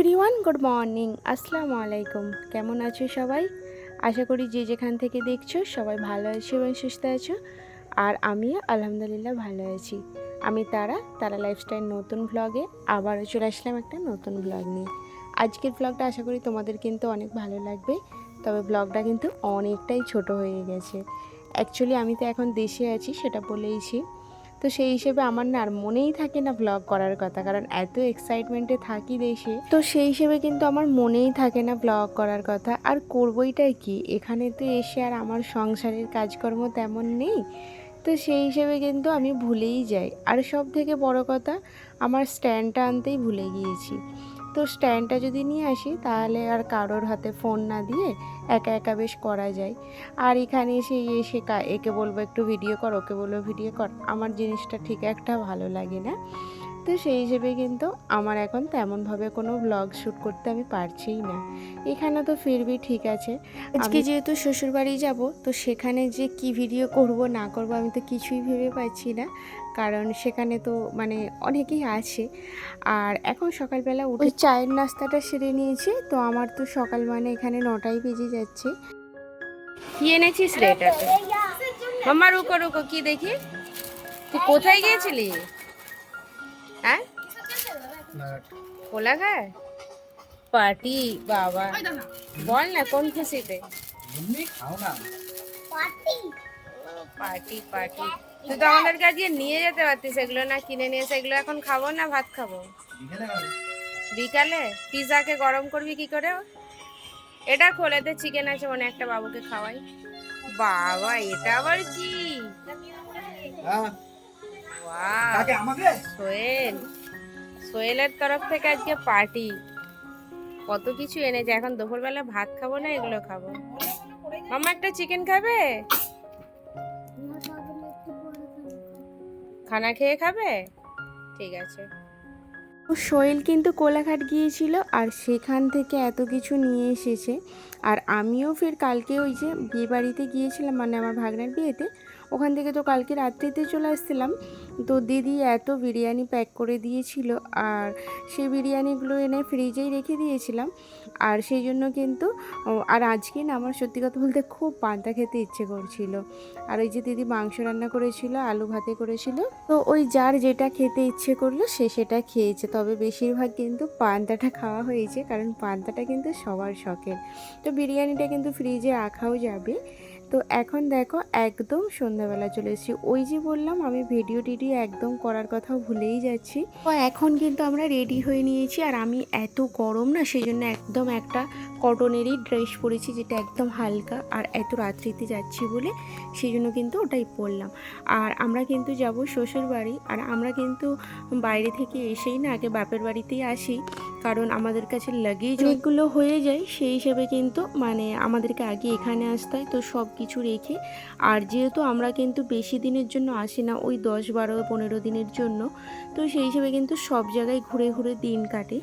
Everyone, good morning, আসসালামু আলাইকুম। কেমন আছো সবাই? আশা করি যে যেখান থেকে দেখছো সবাই ভালো আছো এবং সুস্থ আছো। আর আমিও আলহামদুলিল্লাহ ভালো আছি। আমি তারা লাইফস্টাইল নতুন ভ্লগে আবারও চলে আসলাম একটা নতুন ভ্লগ নিয়ে। আজকের ভ্লগটা আশা করি তোমাদের কিন্তু অনেক ভালো লাগবে। তবে ভ্লগটা কিন্তু অনেকটাই ছোট হয়ে গেছে। অ্যাকচুয়ালি আমি তো এখন দেশে আছি, সেটা বলেইছি। তো সেই হিসেবে আমার না আর মনেই থাকে না ব্লগ করার কথা, কারণ এত এক্সাইটমেন্টে থাকি দেশে। তো সেই হিসেবে কিন্তু আমার মনেই থাকে না ব্লগ করার কথা। আর করবোইটাই কি, এখানে তো এসে আর আমার সংসারের কাজকর্ম তেমন নেই। তো সেই হিসেবে কিন্তু আমি ভুলেই যাই। আর সব থেকে বড় কথা, আমার স্ট্যান্ডটা আনতেই ভুলে গিয়েছি। তো স্ট্যান্ডটা যদি নিয়ে আসি তাহলে আর কারোর হাতে ফোন না দিয়ে একা একা বেশ করা যায়। আর এখানে এসে একে বলবো একটু ভিডিও কর, ওকে বলবো ভিডিও কর, আমার জিনিসটা ঠিক একটা ভালো লাগে না। তো সেই হিসেবে কিন্তু আমার এখন তেমনভাবে কোনো ব্লগ শ্যুট করতে আমি পারছিই না। এখানে তো ফিরবি ঠিক আছে, আজকে যেহেতু শ্বশুরবাড়ি যাব, তো সেখানে যে কি ভিডিও করব না করব আমি তো কিছুই ভেবে পাচ্ছি না। কারণ সেখানে তো মানে অনেকেই আছে। আর এখন সকালবেলা উঠে চায়ের নাস্তাটা সেরে নিয়েছি। তো আমার তো সকাল মানে এখানে 9টাই বেজে যাচ্ছে। কি এনেছিস রে এটাতে? মাম্মা রুকো রুকো, কি দেখি, তুই কোথায় গিয়েছিলি? হ্যাঁ, কোলাঘাট পার্টি? বাবা, বল না কোন খুশিতে? পার্টি পার্টি, তুই তো আমাদেরকে আজকে নিয়ে যেতে পারতিস, এগুলো না কিনে নিয়ে এসে। এগুলো এখন খাবো না ভাত খাবো? বিকালে পিজাকে গরম করবি কি করে? এটা খোলেতে চিকেন আছে, মনে একটা বাবুকে খাওয়াই। বাবা, এটা আবার কি? সোহেল, সোহেলের তরফ থেকে আজকে পার্টি। কত কিছু এনেছে। এখন দুপুরবেলা ভাত খাবো না, এগুলো খাবো। মামা একটা চিকেন খাবে? খানা খেয়ে খাবে? ঠিক আছে। সোহেল কিন্তু কোলাঘাট গিয়েছিল আর সেখান থেকে এত কিছু নিয়ে এসেছে। আর আমিও ফের কালকে ওই যে বিয়ে বাড়িতে গিয়েছিলাম, মানে আমার ভাগনার বিয়েতে, ওখান থেকে তো কালকে রাত্রিতে চলে আসছিলাম। তো দিদি এত বিরিয়ানি প্যাক করে দিয়েছিল, আর সেই বিরিয়ানিগুলো এনে ফ্রিজেই রেখে দিয়েছিলাম। আর সেই জন্য কিন্তু আর আজকে না আমার সত্যি কথা বলতে খুব পান্তা খেতে ইচ্ছে করছিল। আর ওই যে দিদি মাংস রান্না করেছিল, আলু ভাতে করেছিল, তো ওই যার যেটা খেতে ইচ্ছে করলো সে সেটা খেয়েছে। তবে বেশিরভাগ কিন্তু পান্তাটা খাওয়া হয়েছে, কারণ পান্তাটা কিন্তু সবার শখের। তো বিরিয়ানিটা কিন্তু ফ্রিজে রাখাও যাবে। তো এখন দেখো একদম সন্ধ্যাবেলা চলে এসেছি। ওই যে বললাম আমি ভিডিও টিডিও একদম করার কথাও ভুলেই যাচ্ছি। তো এখন কিন্তু আমরা রেডি হয়ে নিয়েছি। আর আমি এত গরম না, সেই জন্য একদম একটা কটনেরই ড্রেস পরেছি, যেটা একদম হালকা। আর এত রাত্রিতে যাচ্ছি বলে সেই জন্য কিন্তু ওটাই পরলাম। আর আমরা কিন্তু যাব শ্বশুর বাড়ি। আর আমরা কিন্তু বাইরে থেকে এসেই না আগে বাপের বাড়িতেই আসি, কারণ আমাদের কাছে লাগেজ অনেকগুলো হয়ে যায়। সেই হিসেবে কিন্তু মানে আমাদেরকে আগে এখানে আসতে হয়, তো সব কিছু রেখে। আর যেহেতু আমরা কিন্তু বেশি দিনের জন্য আসি না, ওই 10, 12, 15 দিনের জন্য, তো সেই হিসেবে কিন্তু সব জায়গায় ঘুরে ঘুরে দিন কাটে।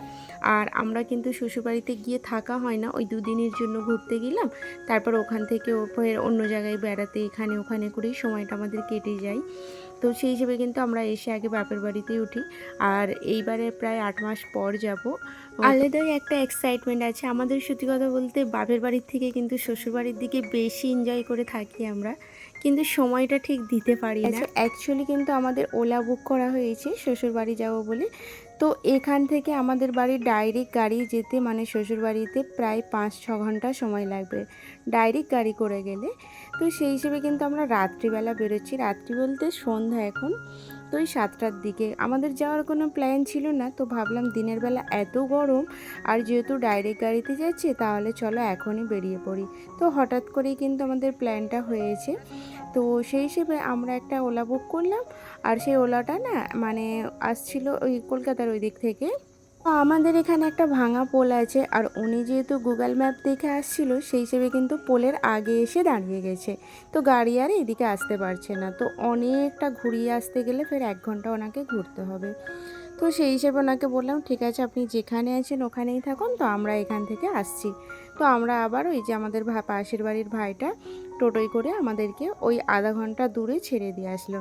আর আমরা কিন্তু শ্বশুরবাড়িতে গিয়ে থাকা হয় না, ওই 2 দিনের জন্য ঘুরতে গেলাম, তারপর ওখান থেকে ফের অন্য জায়গায় বেড়াতে এখানে ওখানে করেই সময়টা আমাদের কেটে যায়। তো সেই হিসেবে কিন্তু আমরা এসে আগে বাপের বাড়িতেই উঠি। আর এইবারে প্রায় 8 মাস পর যাব। আলাদাই একটা এক্সাইটমেন্ট আছে আমাদের। সত্যি কথা বলতে বাপের বাড়ির থেকে কিন্তু শ্বশুরবাড়ির দিকে বেশি এনজয় করে থাকি আমরা, কিন্তু সময়টা ঠিক দিতে পারি না। অ্যাকচুয়ালি কিন্তু আমাদের ওলা বুক করা হয়েছে শ্বশুরবাড়ি যাব বলে। তো এখান থেকে আমাদের বাড়ি ডাইরেক্ট গাড়ি যেতে মানে শ্বশুরবাড়িতে প্রায় 5-6 ঘন্টা সময় লাগবে ডাইরেক্ট গাড়ি করে গেলে। তো সেই হিসেবে কিন্তু আমরা রাত্রিবেলা বেরোচ্ছি। রাত্রি বলতে সন্ধ্যা এখন, তো ওই 7টার দিকে। আমাদের যাওয়ার কোনো প্ল্যান ছিল না, তো ভাবলাম দিনের বেলা এত গরম, আর যেহেতু ডাইরেক্ট গাড়িতে যাচ্ছি তাহলে চলো এখনই বেরিয়ে পড়ি। তো হঠাৎ করেই কিন্তু আমাদের প্ল্যানটা হয়েছে। তো সেই হিসেবে আমরা একটা ওলা বুক করলাম। আর সেই ওলাটা না মানে আসছিল ওই কলকাতার ওই দিক থেকে। তো আমাদের এখানে একটা ভাঙা পোল আছে, আর উনি যেহেতু গুগল ম্যাপ দেখে আসছিল, সেই হিসেবে কিন্তু পোলের আগে এসে দাঁড়িয়ে গেছে। তো গাড়ি আর এদিকে আসতে পারছে না, তো অনেকটা ঘুরিয়ে আসতে গেলে ফের 1 ঘন্টা ওনাকে ঘুরতে হবে। তো সেই হিসেবে ওনাকে বললাম ঠিক আছে আপনি যেখানে আছেন ওখানেই থাকুন, তো আমরা এখান থেকে আসছি। তো আমরা আবার ওই যে আমাদের পাশের বাড়ির ভাইটা টোটোয় করে আমাদেরকে ওই আধা ঘন্টা দূরে ছেড়ে দিয়ে আসলো,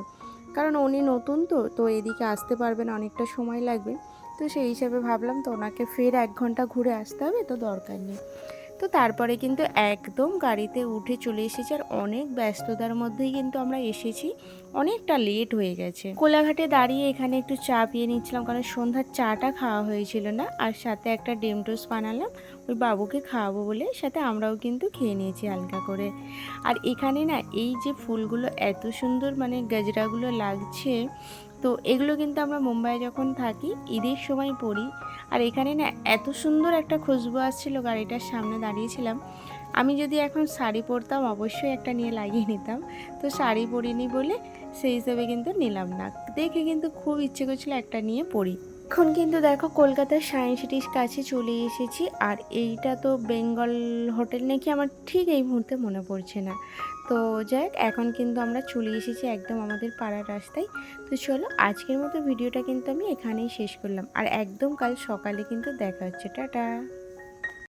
কারণ উনি নতুন তো তো এদিকে আসতে পারবেন, অনেকটা সময় লাগবে। তো সেই হিসাবে ভাবলাম তো ওনাকে ফের 1 ঘন্টা ঘুরে আসতে হবে, তো দরকার নেই। তো তারপরে কিন্তু একদম গাড়িতে উঠে চলে এসেছি, আর অনেক ব্যস্ততার মধ্যেই কিন্তু আমরা এসেছি, অনেকটা লেট হয়ে গেছে। কোলাঘাটে দাঁড়িয়ে এখানে একটু চা পিয়ে নিচ্ছিলাম, কারণ সন্ধ্যার চাটা খাওয়া হয়েছিল না, আর সাথে একটা ডিম টোস্ট বানালাম ওই বাবুকে খাওয়াবো বলে, সাথে আমরাও কিন্তু খেয়ে নিয়েছি হালকা করে। আর এখানে না এই যে ফুলগুলো এত সুন্দর, মানে গজরাগুলো লাগছে, তো এগুলো কিন্তু আমরা মুম্বাই যখন থাকি ঈদের সময় পরি। আর এখানে না এত সুন্দর একটা খুশবু আসছিল, গাড়িটার সামনে দাঁড়িয়েছিলাম। আমি যদি এখন শাড়ি পরতাম অবশ্যই একটা নিয়ে লাগিয়ে নিতাম, তো শাড়ি পরিনি বলে সেই হিসেবে কিন্তু নিলাম না। দেখে কিন্তু খুব ইচ্ছে করছিল একটা নিয়ে পরি। এখন কিন্তু দেখো কলকাতার সায়েন্স সিটির কাছে চলে এসেছি, আর এইটা তো বেঙ্গল হোটেল নাকি, আমার ঠিক এই মুহূর্তে মনে পড়ছে না। তো যাই হোক, এখন কিন্তু আমরা চলে এসেছি একদম আমাদের পাড়ার রাস্তায়। তো চলো আজকের মতো ভিডিওটা কিন্তু আমি এখানেই শেষ করলাম, আর একদম কাল সকালে কিন্তু দেখা হচ্ছে। টাটা।